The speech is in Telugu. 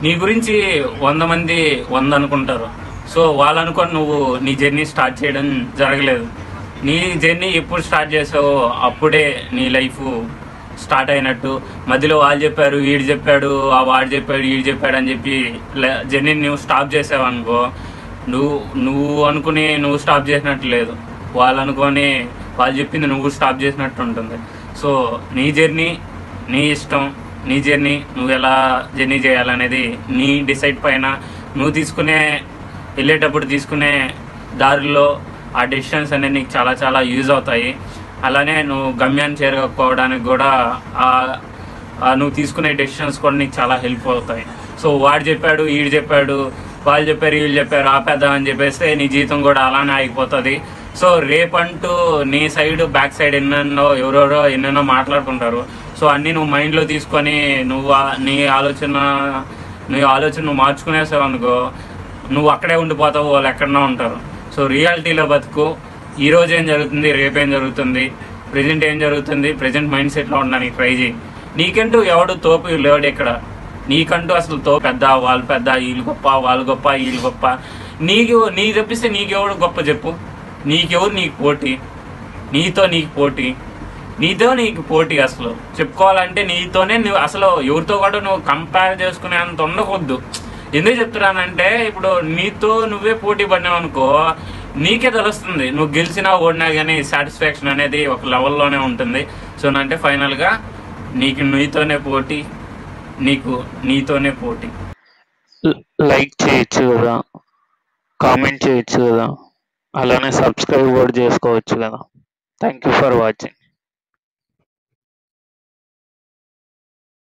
నీ గురించి 100 మంది 100 అనుకుంటారు. సో వాళ్ళు అనుకొని నువ్వు నీ జర్నీ స్టార్ట్ చేయడం జరగలేదు. నీ జర్నీ ఎప్పుడు స్టార్ట్ చేసావో అప్పుడే నీ లైఫ్ స్టార్ట్ అయినట్టు. మధ్యలో వాళ్ళు చెప్పారు, వీడు చెప్పాడు, వాడు చెప్పాడు, వీడు చెప్పాడు అని చెప్పి జర్నీని నువ్వు స్టాప్ చేసావు అనుకో, నువ్వు అనుకుని నువ్వు స్టాప్ చేసినట్టు లేదు, వాళ్ళు అనుకొని వాళ్ళు చెప్పింది నువ్వు స్టాప్ చేసినట్టు ఉంటుంది. సో నీ జర్నీ నీ ఇష్టం, నీ జర్నీ నువ్వు ఎలా జర్నీ చేయాలనేది నీ డిసైడ్ పైన. నువ్వు వెళ్ళేటప్పుడు తీసుకునే దారిలో ఆ డెసిషన్స్ అనేది నీకు చాలా చాలా యూజ్ అవుతాయి. అలానే నువ్వు గమ్యాన్ని చేరుకోవడానికి కూడా నువ్వు తీసుకునే డెసిషన్స్ కూడా నీకు చాలా హెల్ప్ అవుతాయి. సో వాడు చెప్పాడు, వీడు చెప్పాడు, వాళ్ళు చెప్పారు, వీళ్ళు చెప్పారు, ఆపేద్దామని చెప్పేస్తే నీ జీవితం కూడా అలానే ఆగిపోతుంది. సో రేపంటూ నీ సైడ్ బ్యాక్ సైడ్ ఎవరెవరో ఎన్నెన్నో మాట్లాడుకుంటారు. సో అన్నీ నువ్వు మైండ్లో తీసుకొని నీ ఆలోచన నువ్వు మార్చుకునేసావు అనుకో, నువ్వు అక్కడే ఉండిపోతావు, వాళ్ళు ఎక్కడన్నా ఉంటారు. సో రియాలిటీలో బతుకు. ఈరోజు ఏం జరుగుతుంది, రేపేం జరుగుతుంది, ప్రజెంట్ ఏం జరుగుతుంది, ప్రజెంట్ మైండ్ సెట్లో ఉండడానికి ట్రై చేయి. నీకంటూ ఎవడు తోపు లేడు ఇక్కడ. నీకంటూ అసలు పెద్ద, వాళ్ళు పెద్ద, వీళ్ళు గొప్ప, వాళ్ళు గొప్ప, వీళ్ళు గొప్ప. నీకు తప్పిస్తే నీకెవడు గొప్ప చెప్పు? నీకెవరు నీకు పోటీ? నీతో నీకు పోటీ అసలు చెప్పుకోవాలంటే నీతోనే. నువ్వు అసలు ఎవరితో కూడా నువ్వు కంపేర్ చేసుకునే అంత ఉండకూడదు. ఎందుకు చెప్తున్నానంటే, ఇప్పుడు నీతో నువ్వే పోటీ పడినావు అనుకో, నీకే తెలుస్తుంది నువ్వు గెలిచినా ఓడినా కానీ సాటిస్ఫాక్షన్ అనేది ఒక లెవెల్లోనే ఉంటుంది. సో అంటే ఫైనల్గా నీతోనే పోటీ, నీతోనే పోటీ. లైక్ చేయొచ్చు కదా, కామెంట్ చేయొచ్చు కదా, అలానే సబ్స్క్రైబ్ కూడా చేసుకోవచ్చు కదా. Thank you for watching.